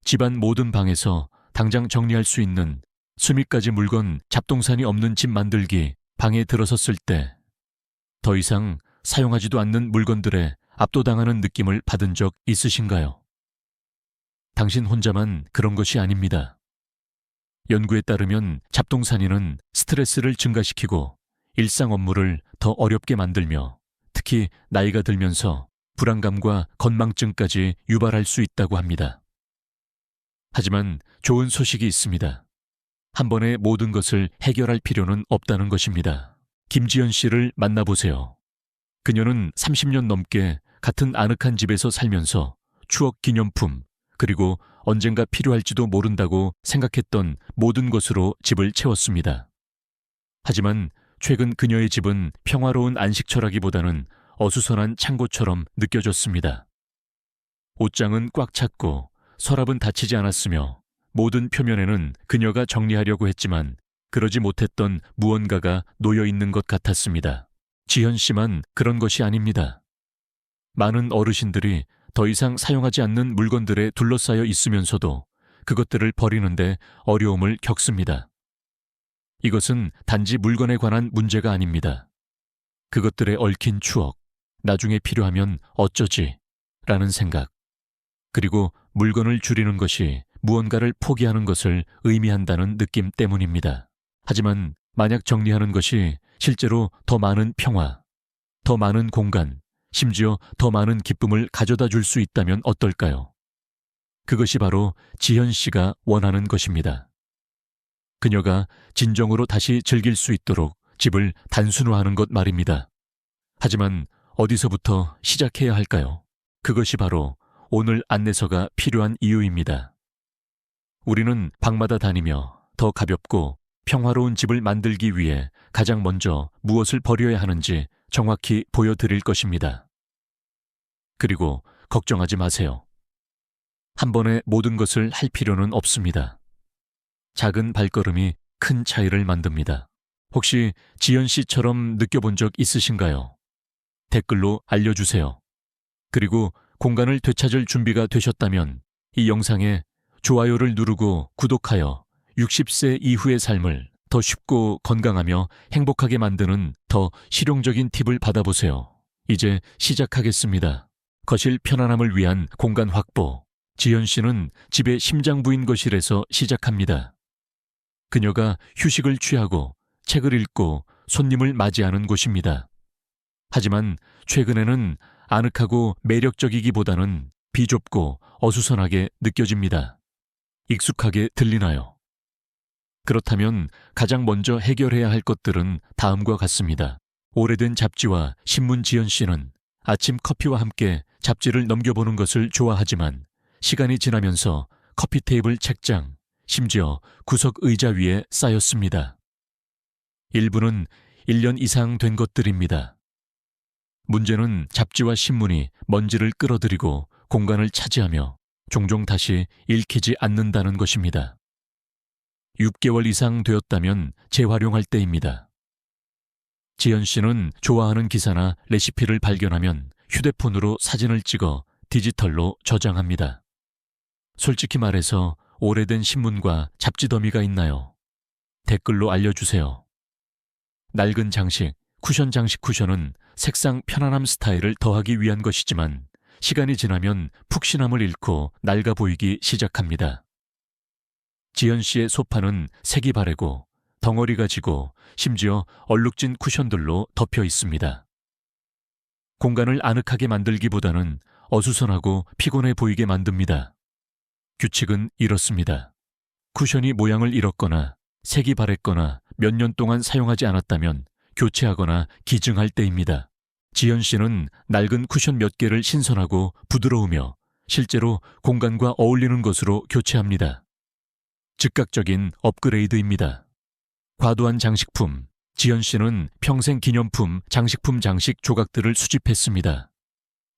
집안 모든 방에서 당장 정리할 수 있는 수미까지 물건 잡동사니 없는 집 만들기 방에 들어섰을 때 더 이상 사용하지도 않는 물건들에 압도당하는 느낌을 받은 적 있으신가요? 당신 혼자만 그런 것이 아닙니다. 연구에 따르면 잡동사니는 스트레스를 증가시키고 일상 업무를 더 어렵게 만들며 특히 나이가 들면서 불안감과 건망증까지 유발할 수 있다고 합니다. 하지만 좋은 소식이 있습니다. 한 번에 모든 것을 해결할 필요는 없다는 것입니다. 김지연 씨를 만나보세요. 그녀는 30년 넘게 같은 아늑한 집에서 살면서 추억 기념품, 그리고 언젠가 필요할지도 모른다고 생각했던 모든 것으로 집을 채웠습니다. 하지만 최근 그녀의 집은 평화로운 안식처라기보다는 어수선한 창고처럼 느껴졌습니다. 옷장은 꽉 찼고 서랍은 닫히지 않았으며 모든 표면에는 그녀가 정리하려고 했지만 그러지 못했던 무언가가 놓여 있는 것 같았습니다. 지현 씨만 그런 것이 아닙니다. 많은 어르신들이 더 이상 사용하지 않는 물건들에 둘러싸여 있으면서도 그것들을 버리는데 어려움을 겪습니다. 이것은 단지 물건에 관한 문제가 아닙니다. 그것들에 얽힌 추억, 나중에 필요하면 어쩌지? 라는 생각, 그리고 물건을 줄이는 것이 무언가를 포기하는 것을 의미한다는 느낌 때문입니다. 하지만 만약 정리하는 것이 실제로 더 많은 평화, 더 많은 공간, 심지어 더 많은 기쁨을 가져다 줄 수 있다면 어떨까요? 그것이 바로 지현 씨가 원하는 것입니다. 그녀가 진정으로 다시 즐길 수 있도록 집을 단순화하는 것 말입니다. 하지만 어디서부터 시작해야 할까요? 그것이 바로 오늘 안내서가 필요한 이유입니다. 우리는 방마다 다니며 더 가볍고 평화로운 집을 만들기 위해 가장 먼저 무엇을 버려야 하는지 정확히 보여드릴 것입니다. 그리고 걱정하지 마세요. 한 번에 모든 것을 할 필요는 없습니다. 작은 발걸음이 큰 차이를 만듭니다. 혹시 지연 씨처럼 느껴본 적 있으신가요? 댓글로 알려주세요. 그리고 공간을 되찾을 준비가 되셨다면 이 영상에 좋아요를 누르고 구독하여 60세 이후의 삶을 더 쉽고 건강하며 행복하게 만드는 더 실용적인 팁을 받아보세요. 이제 시작하겠습니다. 거실 편안함을 위한 공간 확보. 지연 씨는 집의 심장부인 거실에서 시작합니다. 그녀가 휴식을 취하고 책을 읽고 손님을 맞이하는 곳입니다. 하지만 최근에는 아늑하고 매력적이기보다는 비좁고 어수선하게 느껴집니다. 익숙하게 들리나요? 그렇다면 가장 먼저 해결해야 할 것들은 다음과 같습니다. 오래된 잡지와 신문. 지연 씨는 아침 커피와 함께 잡지를 넘겨보는 것을 좋아하지만 시간이 지나면서 커피 테이블, 책장, 심지어 구석 의자 위에 쌓였습니다. 일부는 1년 이상 된 것들입니다. 문제는 잡지와 신문이 먼지를 끌어들이고 공간을 차지하며 종종 다시 읽히지 않는다는 것입니다. 6개월 이상 되었다면 재활용할 때입니다. 지연 씨는 좋아하는 기사나 레시피를 발견하면 휴대폰으로 사진을 찍어 디지털로 저장합니다. 솔직히 말해서 오래된 신문과 잡지 더미가 있나요? 댓글로 알려주세요. 낡은 장식, 쿠션은 색상 편안함 스타일을 더하기 위한 것이지만 시간이 지나면 푹신함을 잃고 낡아 보이기 시작합니다. 지연 씨의 소파는 색이 바래고 덩어리가 지고 심지어 얼룩진 쿠션들로 덮여 있습니다. 공간을 아늑하게 만들기보다는 어수선하고 피곤해 보이게 만듭니다. 규칙은 이렇습니다. 쿠션이 모양을 잃었거나 색이 바랬거나 몇 년 동안 사용하지 않았다면 교체하거나 기증할 때입니다. 지연 씨는 낡은 쿠션 몇 개를 신선하고 부드러우며 실제로 공간과 어울리는 것으로 교체합니다. 즉각적인 업그레이드입니다. 과도한 장식품. 지연 씨는 평생 기념품, 장식품 장식 조각들을 수집했습니다.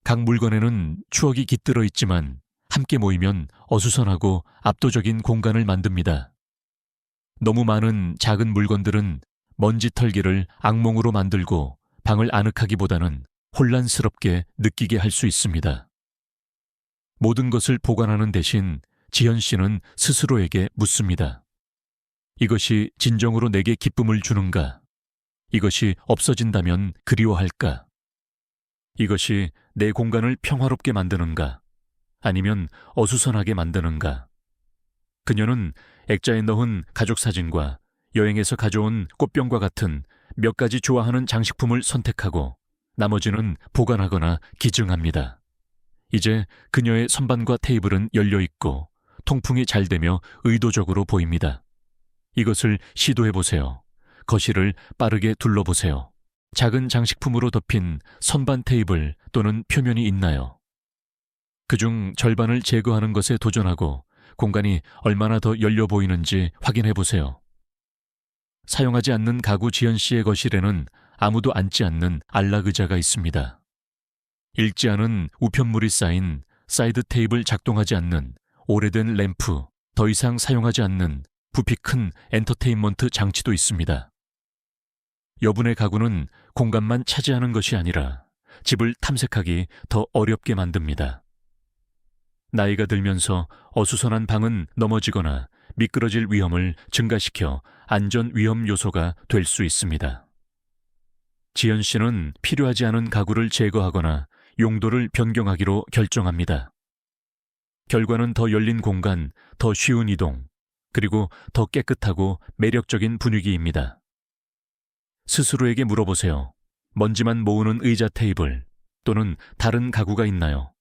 각 물건에는 추억이 깃들어 있지만 함께 모이면 어수선하고 압도적인 공간을 만듭니다. 너무 많은 작은 물건들은 먼지 털기를 악몽으로 만들고 방을 아늑하기보다는 혼란스럽게 느끼게 할 수 있습니다. 모든 것을 보관하는 대신 지현 씨는 스스로에게 묻습니다. 이것이 진정으로 내게 기쁨을 주는가? 이것이 없어진다면 그리워할까? 이것이 내 공간을 평화롭게 만드는가? 아니면 어수선하게 만드는가? 그녀는 액자에 넣은 가족 사진과 여행에서 가져온 꽃병과 같은 몇 가지 좋아하는 장식품을 선택하고 나머지는 보관하거나 기증합니다. 이제 그녀의 선반과 테이블은 열려 있고 통풍이 잘 되며 의도적으로 보입니다. 이것을 시도해 보세요. 거실을 빠르게 둘러보세요. 작은 장식품으로 덮인 선반 테이블 또는 표면이 있나요? 그중 절반을 제거하는 것에 도전하고 공간이 얼마나 더 열려 보이는지 확인해 보세요. 사용하지 않는 가구 지연 씨의 거실에는 아무도 앉지 않는 안락 의자가 있습니다. 읽지 않은 우편물이 쌓인 사이드 테이블, 작동하지 않는 오래된 램프, 더 이상 사용하지 않는 부피 큰 엔터테인먼트 장치도 있습니다. 여분의 가구는 공간만 차지하는 것이 아니라 집을 탐색하기 더 어렵게 만듭니다. 나이가 들면서 어수선한 방은 넘어지거나 미끄러질 위험을 증가시켜 안전 위험 요소가 될 수 있습니다. 지연 씨는 필요하지 않은 가구를 제거하거나 용도를 변경하기로 결정합니다. 결과는 더 열린 공간, 더 쉬운 이동, 그리고 더 깨끗하고 매력적인 분위기입니다. 스스로에게 물어보세요. 먼지만 모으는 의자, 테이블 또는 다른 가구가 있나요?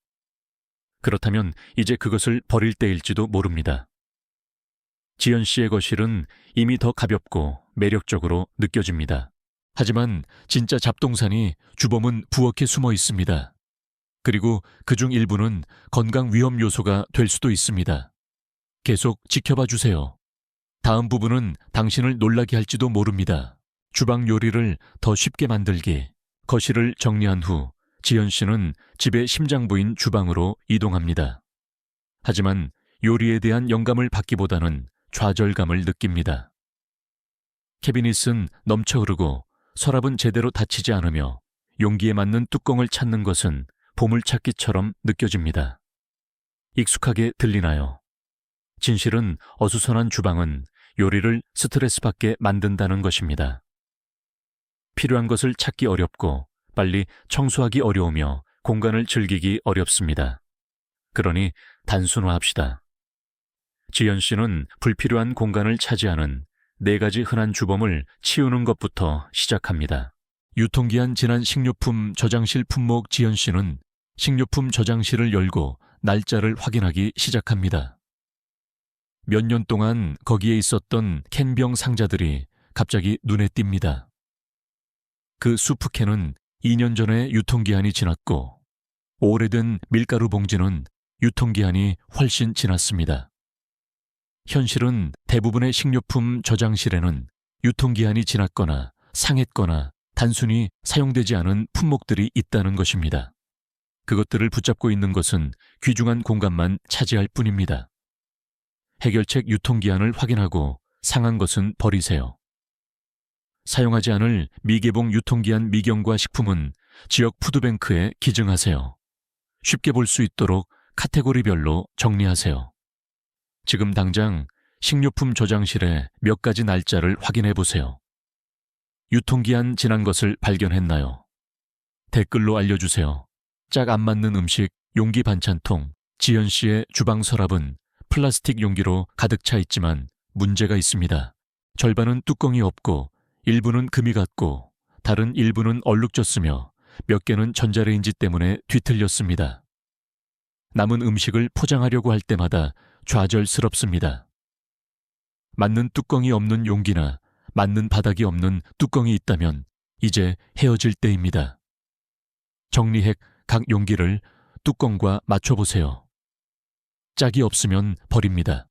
그렇다면 이제 그것을 버릴 때일지도 모릅니다. 지연 씨의 거실은 이미 더 가볍고 매력적으로 느껴집니다. 하지만 진짜 잡동사니 주범은 부엌에 숨어 있습니다. 그리고 그중 일부는 건강 위험 요소가 될 수도 있습니다. 계속 지켜봐 주세요. 다음 부분은 당신을 놀라게 할지도 모릅니다. 주방 요리를 더 쉽게 만들기. 거실을 정리한 후 지연 씨는 집의 심장부인 주방으로 이동합니다. 하지만 요리에 대한 영감을 받기보다는 좌절감을 느낍니다. 캐비닛은 넘쳐 흐르고 서랍은 제대로 닫히지 않으며 용기에 맞는 뚜껑을 찾는 것은 보물찾기처럼 느껴집니다. 익숙하게 들리나요? 진실은 어수선한 주방은 요리를 스트레스받게 만든다는 것입니다. 필요한 것을 찾기 어렵고 빨리 청소하기 어려우며 공간을 즐기기 어렵습니다. 그러니 단순화합시다. 지연 씨는 불필요한 공간을 차지하는 4가지 흔한 주범을 치우는 것부터 시작합니다. 유통기한 지난 식료품 저장실 품목. 지연 씨는 식료품 저장실을 열고 날짜를 확인하기 시작합니다. 몇 년 동안 거기에 있었던 캔병 상자들이 갑자기 눈에 띕니다. 그 수프캔은 2년 전에 유통기한이 지났고 오래된 밀가루 봉지는 유통기한이 훨씬 지났습니다. 현실은 대부분의 식료품 저장실에는 유통기한이 지났거나 상했거나 단순히 사용되지 않은 품목들이 있다는 것입니다. 그것들을 붙잡고 있는 것은 귀중한 공간만 차지할 뿐입니다. 해결책 유통기한을 확인하고 상한 것은 버리세요. 사용하지 않을 미개봉 유통기한 미경과 식품은 지역 푸드뱅크에 기증하세요. 쉽게 볼 수 있도록 카테고리별로 정리하세요. 지금 당장 식료품 저장실에 몇 가지 날짜를 확인해 보세요. 유통기한 지난 것을 발견했나요? 댓글로 알려주세요. 짝 안 맞는 음식, 용기 반찬통. 지연 씨의 주방 서랍은 플라스틱 용기로 가득 차 있지만 문제가 있습니다. 절반은 뚜껑이 없고 일부는 금이 갔고 다른 일부는 얼룩졌으며 몇 개는 전자레인지 때문에 뒤틀렸습니다. 남은 음식을 포장하려고 할 때마다 좌절스럽습니다. 맞는 뚜껑이 없는 용기나 맞는 바닥이 없는 뚜껑이 있다면 이제 헤어질 때입니다. 정리핵 각 용기를 뚜껑과 맞춰보세요. 짝이 없으면 버립니다.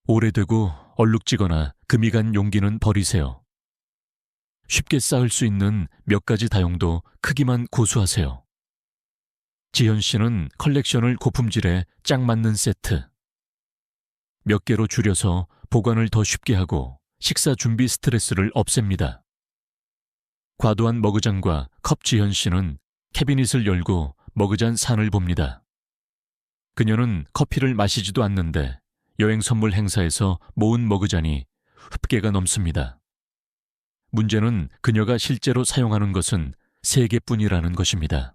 오래되고 얼룩지거나 금이 간 용기는 버리세요. 쉽게 쌓을 수 있는 몇 가지 다용도 크기만 고수하세요. 지현 씨는 컬렉션을 고품질에 짝 맞는 세트. 몇 개로 줄여서 보관을 더 쉽게 하고 식사 준비 스트레스를 없앱니다. 과도한 머그잔과 컵. 지현 씨는 캐비닛을 열고 머그잔 산을 봅니다. 그녀는 커피를 마시지도 않는데 여행 선물 행사에서 모은 머그잔이 흡개가 넘습니다. 문제는 그녀가 실제로 사용하는 것은 3개뿐이라는 것입니다.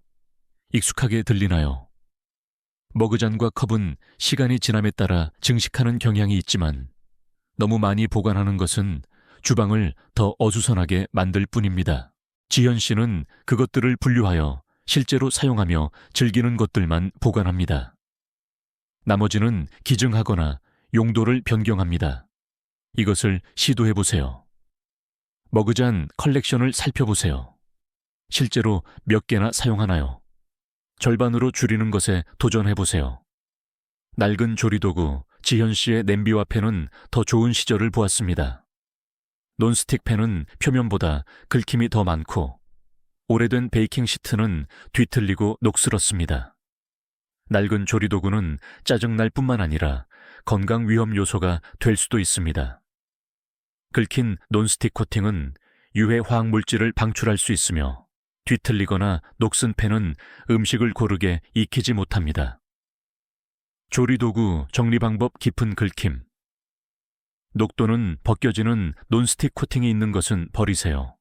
익숙하게 들리나요? 머그잔과 컵은 시간이 지남에 따라 증식하는 경향이 있지만 너무 많이 보관하는 것은 주방을 더 어수선하게 만들 뿐입니다. 지현 씨는 그것들을 분류하여 실제로 사용하며 즐기는 것들만 보관합니다. 나머지는 기증하거나 용도를 변경합니다. 이것을 시도해 보세요. 머그잔 컬렉션을 살펴보세요. 실제로 몇 개나 사용하나요? 절반으로 줄이는 것에 도전해 보세요. 낡은 조리도구, 지현 씨의 냄비와 팬은 더 좋은 시절을 보았습니다. 논스틱 팬은 표면보다 긁힘이 더 많고 오래된 베이킹 시트는 뒤틀리고 녹슬었습니다. 낡은 조리도구는 짜증날 뿐만 아니라 건강 위험 요소가 될 수도 있습니다. 긁힌 논스틱 코팅은 유해 화학물질을 방출할 수 있으며 뒤틀리거나 녹슨 팬은 음식을 고르게 익히지 못합니다. 조리도구 정리 방법 깊은 긁힘. 녹도는 벗겨지는 논스틱 코팅이 있는 것은 버리세요.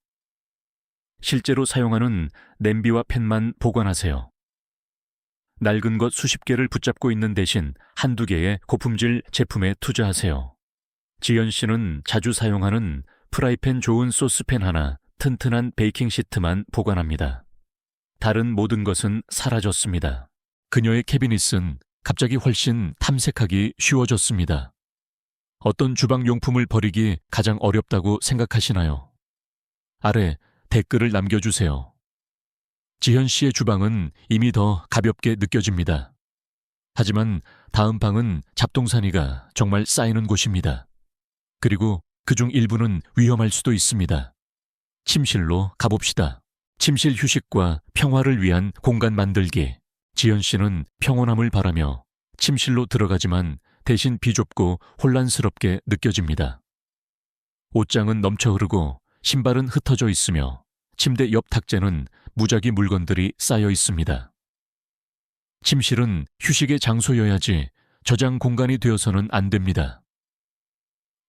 실제로 사용하는 냄비와 팬만 보관하세요. 낡은 것 수십 개를 붙잡고 있는 대신 한두 개의 고품질 제품에 투자하세요. 지연 씨는 자주 사용하는 프라이팬 좋은 소스팬 하나, 튼튼한 베이킹 시트만 보관합니다. 다른 모든 것은 사라졌습니다. 그녀의 캐비닛은 갑자기 훨씬 탐색하기 쉬워졌습니다. 어떤 주방 용품을 버리기 가장 어렵다고 생각하시나요? 아래 댓글을 남겨주세요. 지현 씨의 주방은 이미 더 가볍게 느껴집니다. 하지만 다음 방은 잡동사니가 정말 쌓이는 곳입니다. 그리고 그중 일부는 위험할 수도 있습니다. 침실로 가봅시다. 침실 휴식과 평화를 위한 공간 만들기. 지현 씨는 평온함을 바라며 침실로 들어가지만 대신 비좁고 혼란스럽게 느껴집니다. 옷장은 넘쳐 흐르고 신발은 흩어져 있으며 침대 옆 탁재는 무작위 물건들이 쌓여 있습니다. 침실은 휴식의 장소여야지 저장 공간이 되어서는 안 됩니다.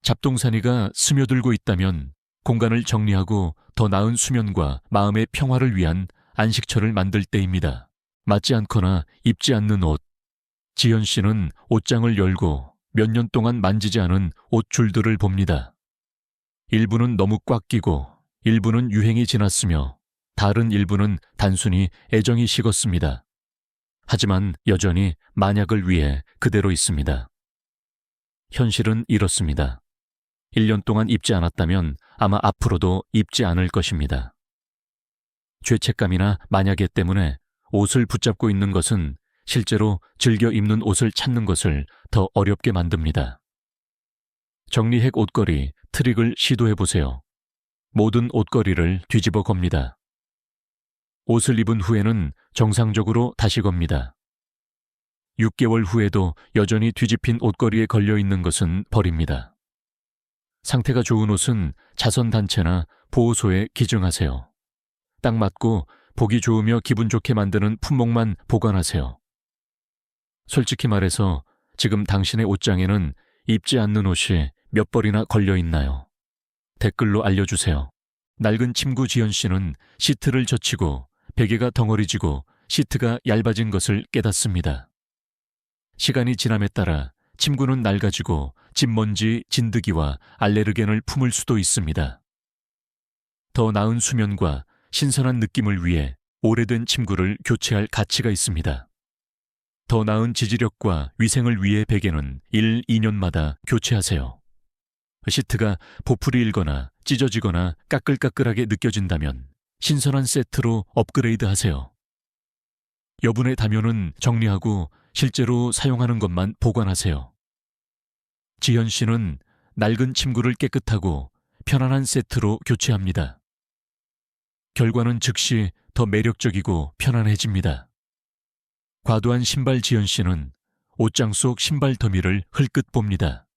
잡동사니가 스며들고 있다면 공간을 정리하고 더 나은 수면과 마음의 평화를 위한 안식처를 만들 때입니다. 맞지 않거나 입지 않는 옷. 지현 씨는 옷장을 열고 몇 년 동안 만지지 않은 옷줄들을 봅니다. 일부는 너무 꽉 끼고 일부는 유행이 지났으며 다른 일부는 단순히 애정이 식었습니다. 하지만 여전히 만약을 위해 그대로 있습니다. 현실은 이렇습니다. 1년 동안 입지 않았다면 아마 앞으로도 입지 않을 것입니다. 죄책감이나 만약에 때문에 옷을 붙잡고 있는 것은 실제로 즐겨 입는 옷을 찾는 것을 더 어렵게 만듭니다. 정리핵 옷걸이 트릭을 시도해보세요. 모든 옷걸이를 뒤집어 겁니다. 옷을 입은 후에는 정상적으로 다시 겁니다. 6개월 후에도 여전히 뒤집힌 옷걸이에 걸려있는 것은 버립니다. 상태가 좋은 옷은 자선단체나 보호소에 기증하세요. 딱 맞고 보기 좋으며 기분 좋게 만드는 품목만 보관하세요. 솔직히 말해서 지금 당신의 옷장에는 입지 않는 옷이 몇 벌이나 걸려있나요? 댓글로 알려주세요. 낡은 침구 지연 씨는 시트를 젖히고 베개가 덩어리지고 시트가 얇아진 것을 깨닫습니다. 시간이 지남에 따라 침구는 낡아지고 집먼지, 진드기와 알레르겐을 품을 수도 있습니다. 더 나은 수면과 신선한 느낌을 위해 오래된 침구를 교체할 가치가 있습니다. 더 나은 지지력과 위생을 위해 베개는 1, 2년마다 교체하세요. 시트가 보풀이 일거나 찢어지거나 까끌까끌하게 느껴진다면 신선한 세트로 업그레이드 하세요. 여분의 담요는 정리하고 실제로 사용하는 것만 보관하세요. 지현 씨는 낡은 침구를 깨끗하고 편안한 세트로 교체합니다. 결과는 즉시 더 매력적이고 편안해집니다. 과도한 신발 지연 씨는 옷장 속 신발 더미를 흘끗 봅니다.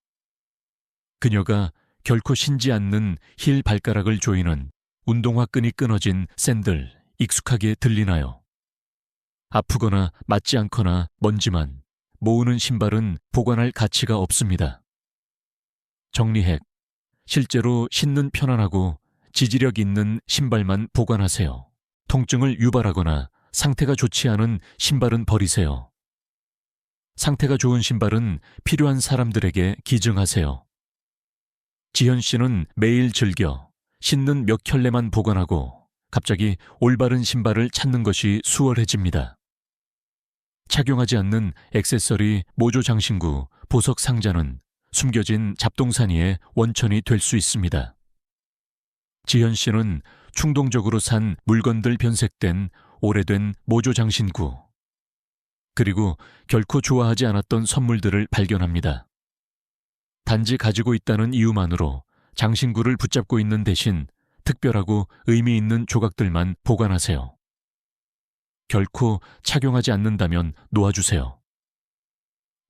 그녀가 결코 신지 않는 힐 발가락을 조이는 운동화 끈이 끊어진 샌들 익숙하게 들리나요? 아프거나 맞지 않거나 먼지만 모으는 신발은 보관할 가치가 없습니다. 정리핵. 실제로 신는 편안하고 지지력 있는 신발만 보관하세요. 통증을 유발하거나 상태가 좋지 않은 신발은 버리세요. 상태가 좋은 신발은 필요한 사람들에게 기증하세요. 지현 씨는 매일 즐겨 신는 몇 켤레만 보관하고 갑자기 올바른 신발을 찾는 것이 수월해집니다. 착용하지 않는 액세서리, 모조 장신구, 보석 상자는 숨겨진 잡동사니의 원천이 될 수 있습니다. 지현 씨는 충동적으로 산 물건들 변색된 오래된 모조 장신구, 그리고 결코 좋아하지 않았던 선물들을 발견합니다. 단지 가지고 있다는 이유만으로 장신구를 붙잡고 있는 대신 특별하고 의미 있는 조각들만 보관하세요. 결코 착용하지 않는다면 놓아주세요.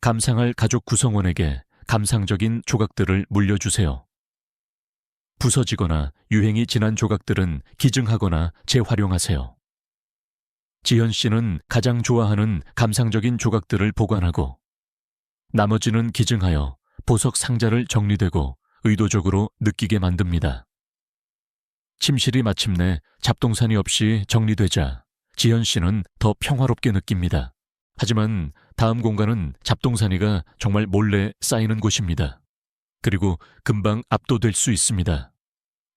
감상할 가족 구성원에게 감상적인 조각들을 물려주세요. 부서지거나 유행이 지난 조각들은 기증하거나 재활용하세요. 지현 씨는 가장 좋아하는 감상적인 조각들을 보관하고 나머지는 기증하여 보석 상자를 정리되고 의도적으로 느끼게 만듭니다. 침실이 마침내 잡동사니 없이 정리되자 지현 씨는 더 평화롭게 느낍니다. 하지만 다음 공간은 잡동사니가 정말 몰래 쌓이는 곳입니다. 그리고 금방 압도될 수 있습니다.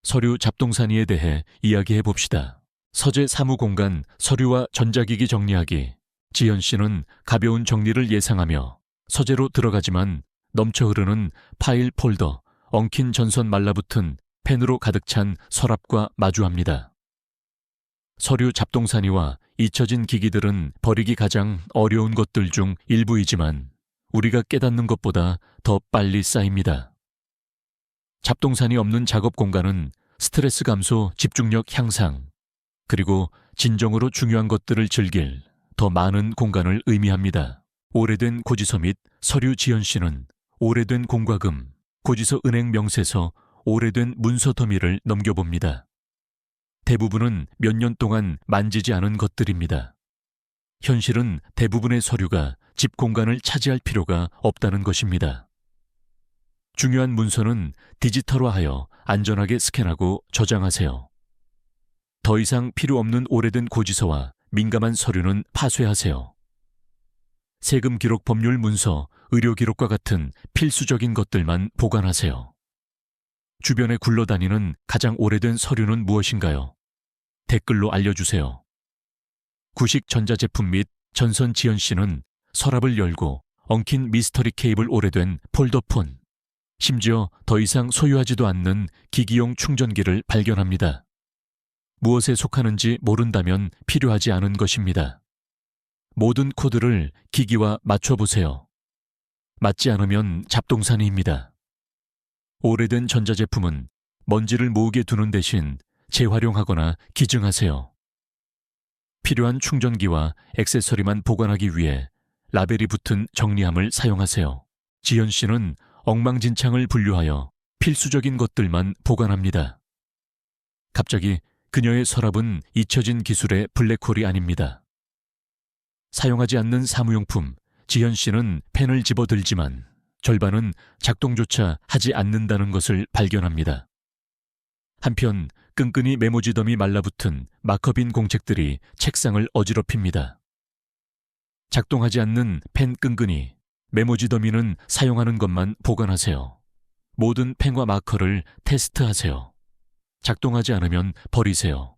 서류 잡동사니에 대해 이야기해 봅시다. 서재 사무공간 서류와 전자기기 정리하기. 지현 씨는 가벼운 정리를 예상하며 서재로 들어가지만 넘쳐 흐르는 파일 폴더, 엉킨 전선 말라붙은 펜으로 가득 찬 서랍과 마주합니다. 서류 잡동사니와 잊혀진 기기들은 버리기 가장 어려운 것들 중 일부이지만 우리가 깨닫는 것보다 더 빨리 쌓입니다. 잡동사니 없는 작업 공간은 스트레스 감소, 집중력 향상, 그리고 진정으로 중요한 것들을 즐길 더 많은 공간을 의미합니다. 오래된 고지서 및 서류. 지현 씨는 오래된 공과금, 고지서, 은행 명세서, 오래된 문서 더미를 넘겨봅니다. 대부분은 몇 년 동안 만지지 않은 것들입니다. 현실은 대부분의 서류가 집 공간을 차지할 필요가 없다는 것입니다. 중요한 문서는 디지털화하여 안전하게 스캔하고 저장하세요. 더 이상 필요 없는 오래된 고지서와 민감한 서류는 파쇄하세요. 세금 기록, 법률 문서, 의료 기록과 같은 필수적인 것들만 보관하세요. 주변에 굴러다니는 가장 오래된 서류는 무엇인가요? 댓글로 알려주세요. 구식 전자제품 및 전선. 지현 씨는 서랍을 열고 엉킨 미스터리 케이블, 오래된 폴더폰, 심지어 더 이상 소유하지도 않는 기기용 충전기를 발견합니다. 무엇에 속하는지 모른다면 필요하지 않은 것입니다. 모든 코드를 기기와 맞춰보세요. 맞지 않으면 잡동사니입니다. 오래된 전자제품은 먼지를 모으게 두는 대신 재활용하거나 기증하세요. 필요한 충전기와 액세서리만 보관하기 위해 라벨이 붙은 정리함을 사용하세요. 지현 씨는 엉망진창을 분류하여 필수적인 것들만 보관합니다. 갑자기 그녀의 서랍은 잊혀진 기술의 블랙홀이 아닙니다. 사용하지 않는 사무용품. 지현 씨는 펜을 집어들지만 절반은 작동조차 하지 않는다는 것을 발견합니다. 한편 끈끈이 메모지 더미 말라붙은 마커빈 공책들이 책상을 어지럽힙니다. 작동하지 않는 펜 끈끈이, 메모지 더미는 사용하는 것만 보관하세요. 모든 펜과 마커를 테스트하세요. 작동하지 않으면 버리세요.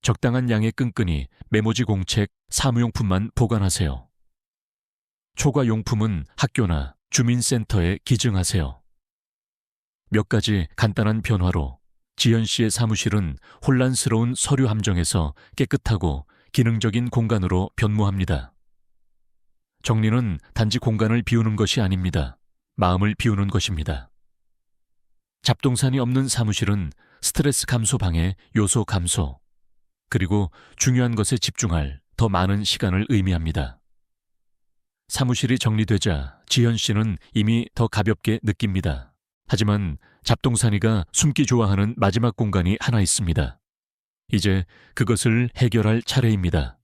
적당한 양의 끈끈이, 메모지, 공책, 사무용품만 보관하세요. 초과용품은 학교나 주민센터에 기증하세요. 몇 가지 간단한 변화로 지현 씨의 사무실은 혼란스러운 서류 함정에서 깨끗하고 기능적인 공간으로 변모합니다. 정리는 단지 공간을 비우는 것이 아닙니다. 마음을 비우는 것입니다. 잡동사니 없는 사무실은 스트레스 감소 방해, 요소 감소, 그리고 중요한 것에 집중할 더 많은 시간을 의미합니다. 사무실이 정리되자 지현 씨는 이미 더 가볍게 느낍니다. 하지만 잡동사니가 숨기 좋아하는 마지막 공간이 하나 있습니다. 이제 그것을 해결할 차례입니다.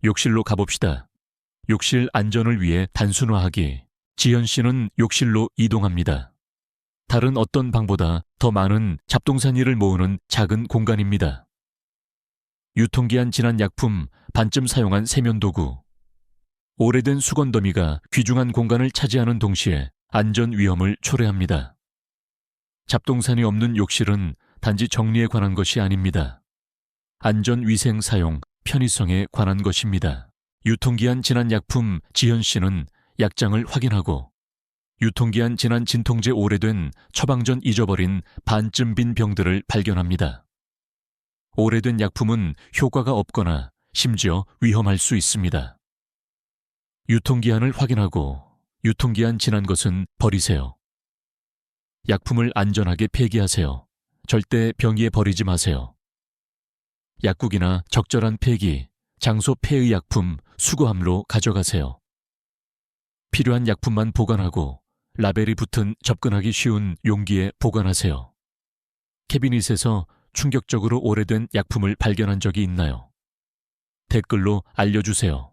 욕실로 가봅시다. 욕실 안전을 위해 단순화하기. 지현 씨는 욕실로 이동합니다. 다른 어떤 방보다 더 많은 잡동사니를 모으는 작은 공간입니다. 유통기한 지난 약품, 반쯤 사용한 세면도구. 오래된 수건 더미가 귀중한 공간을 차지하는 동시에 안전 위험을 초래합니다. 잡동사니 없는 욕실은 단지 정리에 관한 것이 아닙니다. 안전 위생 사용, 편의성에 관한 것입니다. 유통기한 지난 약품. 지현 씨는 약장을 확인하고 유통기한 지난 진통제 오래된 처방 전 잊어버린 반쯤 빈 병들을 발견합니다. 오래된 약품은 효과가 없거나 심지어 위험할 수 있습니다. 유통기한을 확인하고 유통기한 지난 것은 버리세요. 약품을 안전하게 폐기하세요. 절대 병기에 버리지 마세요. 약국이나 적절한 폐기, 장소 폐의 약품, 수거함로 가져가세요. 필요한 약품만 보관하고 라벨이 붙은 접근하기 쉬운 용기에 보관하세요. 캐비닛에서 충격적으로 오래된 약품을 발견한 적이 있나요? 댓글로 알려주세요.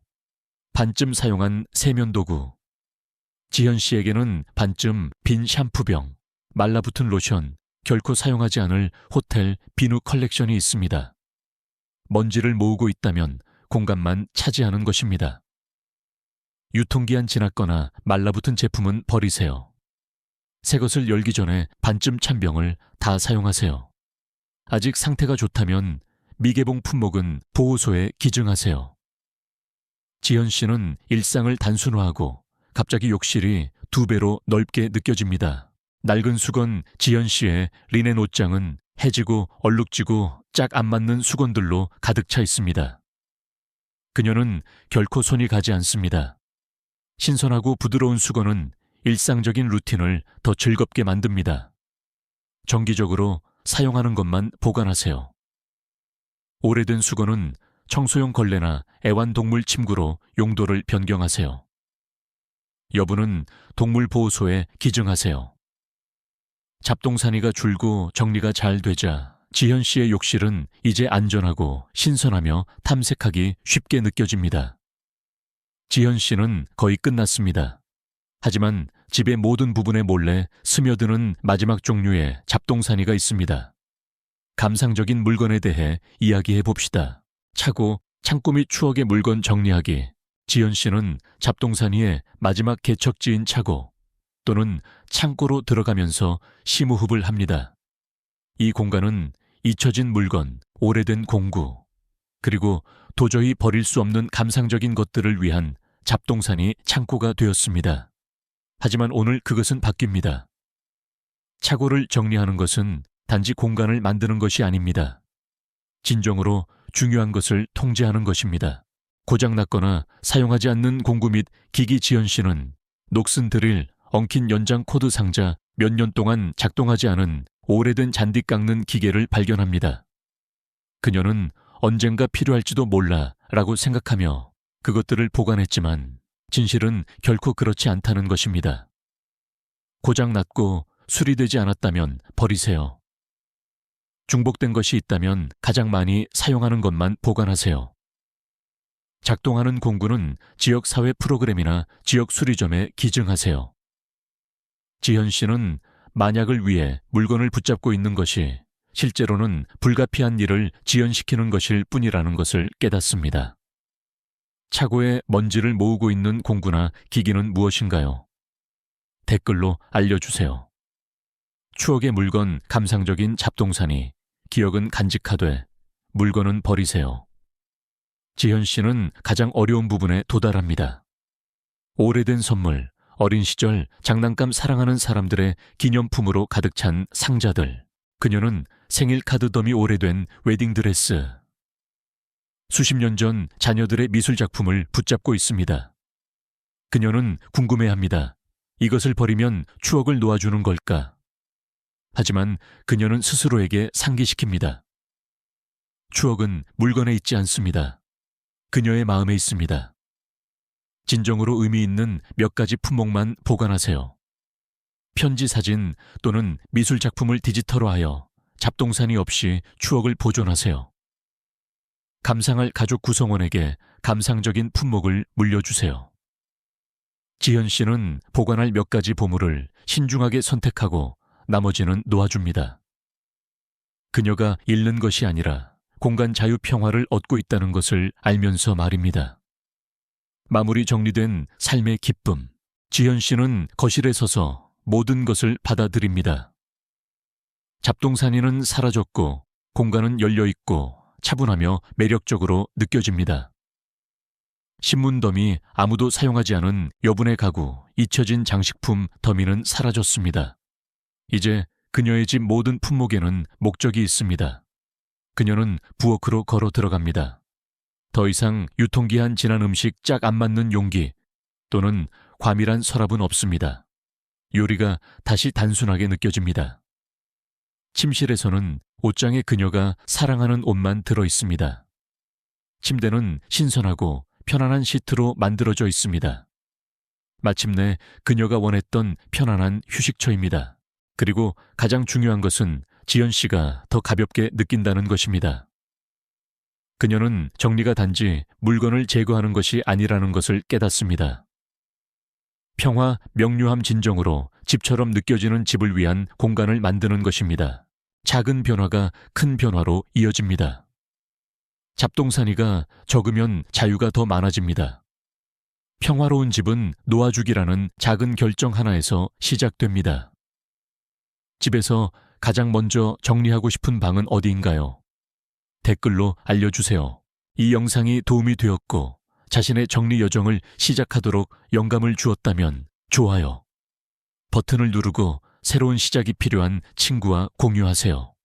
반쯤 사용한 세면도구. 지현 씨에게는 반쯤 빈 샴푸병, 말라붙은 로션, 결코 사용하지 않을 호텔 비누 컬렉션이 있습니다. 먼지를 모으고 있다면 공간만 차지하는 것입니다. 유통기한 지났거나 말라붙은 제품은 버리세요. 새 것을 열기 전에 반쯤 찬 병을 다 사용하세요. 아직 상태가 좋다면 미개봉 품목은 보호소에 기증하세요. 지현 씨는 일상을 단순화하고 갑자기 욕실이 2배로 넓게 느껴집니다. 낡은 수건. 지현 씨의 리넨 옷장은 해지고 얼룩지고 짝 안 맞는 수건들로 가득 차 있습니다. 그녀는 결코 손이 가지 않습니다. 신선하고 부드러운 수건은 일상적인 루틴을 더 즐겁게 만듭니다. 정기적으로 사용하는 것만 보관하세요. 오래된 수건은 청소용 걸레나 애완동물 침구로 용도를 변경하세요. 여부는 동물보호소에 기증하세요. 잡동사니가 줄고 정리가 잘 되자 지현 씨의 욕실은 이제 안전하고 신선하며 탐색하기 쉽게 느껴집니다. 지현 씨는 거의 끝났습니다. 하지만 집의 모든 부분에 몰래 스며드는 마지막 종류의 잡동사니가 있습니다. 감상적인 물건에 대해 이야기해 봅시다. 차고, 창고 및 추억의 물건 정리하기. 지현 씨는 잡동사니의 마지막 개척지인 차고 또는 창고로 들어가면서 심호흡을 합니다. 이 공간은 잊혀진 물건, 오래된 공구, 그리고 도저히 버릴 수 없는 감상적인 것들을 위한 잡동사니 창고가 되었습니다. 하지만 오늘 그것은 바뀝니다. 차고를 정리하는 것은 단지 공간을 만드는 것이 아닙니다. 진정으로 중요한 것을 통제하는 것입니다. 고장났거나 사용하지 않는 공구 및 기기. 지현 씨는 녹슨 드릴, 엉킨 연장 코드 상자, 몇 년 동안 작동하지 않은 오래된 잔디 깎는 기계를 발견합니다. 그녀는 언젠가 필요할지도 몰라 라고 생각하며 그것들을 보관했지만 진실은 결코 그렇지 않다는 것입니다. 고장났고 수리되지 않았다면 버리세요. 중복된 것이 있다면 가장 많이 사용하는 것만 보관하세요. 작동하는 공구는 지역사회 프로그램이나 지역 수리점에 기증하세요. 지현 씨는 만약을 위해 물건을 붙잡고 있는 것이 실제로는 불가피한 일을 지연시키는 것일 뿐이라는 것을 깨닫습니다. 차고에 먼지를 모으고 있는 공구나 기기는 무엇인가요? 댓글로 알려주세요. 추억의 물건. 감상적인 잡동사니. 기억은 간직하되 물건은 버리세요. 지현 씨는 가장 어려운 부분에 도달합니다. 오래된 선물, 어린 시절 장난감 사랑하는 사람들의 기념품으로 가득 찬 상자들. 그녀는 생일 카드 더미, 오래된 웨딩드레스, 수십 년 전 자녀들의 미술작품을 붙잡고 있습니다. 그녀는 궁금해합니다. 이것을 버리면 추억을 놓아주는 걸까? 하지만 그녀는 스스로에게 상기시킵니다. 추억은 물건에 있지 않습니다. 그녀의 마음에 있습니다. 진정으로 의미 있는 몇 가지 품목만 보관하세요. 편지, 사진 또는 미술 작품을 디지털화하여 잡동사니 없이 추억을 보존하세요. 감상할 가족 구성원에게 감상적인 품목을 물려주세요. 지현 씨는 보관할 몇 가지 보물을 신중하게 선택하고 나머지는 놓아줍니다. 그녀가 잃는 것이 아니라 공간 자유 평화를 얻고 있다는 것을 알면서 말입니다. 마무리 정리된 삶의 기쁨. 지현 씨는 거실에 서서 모든 것을 받아들입니다. 잡동사니는 사라졌고 공간은 열려있고 차분하며 매력적으로 느껴집니다. 신문 더미, 아무도 사용하지 않은 여분의 가구, 잊혀진 장식품 더미는 사라졌습니다. 이제 그녀의 집 모든 품목에는 목적이 있습니다. 그녀는 부엌으로 걸어 들어갑니다. 더 이상 유통기한 지난 음식 짝 안 맞는 용기 또는 과밀한 서랍은 없습니다. 요리가 다시 단순하게 느껴집니다. 침실에서는 옷장에 그녀가 사랑하는 옷만 들어 있습니다. 침대는 신선하고 편안한 시트로 만들어져 있습니다. 마침내 그녀가 원했던 편안한 휴식처입니다. 그리고 가장 중요한 것은 지연 씨가 더 가볍게 느낀다는 것입니다. 그녀는 정리가 단지 물건을 제거하는 것이 아니라는 것을 깨닫습니다. 평화, 명료함 진정으로 집처럼 느껴지는 집을 위한 공간을 만드는 것입니다. 작은 변화가 큰 변화로 이어집니다. 잡동사니가 적으면 자유가 더 많아집니다. 평화로운 집은 놓아주기라는 작은 결정 하나에서 시작됩니다. 집에서 가장 먼저 정리하고 싶은 방은 어디인가요? 댓글로 알려주세요. 이 영상이 도움이 되었고 자신의 정리 여정을 시작하도록 영감을 주었다면 좋아요 버튼을 누르고 새로운 시작이 필요한 친구와 공유하세요.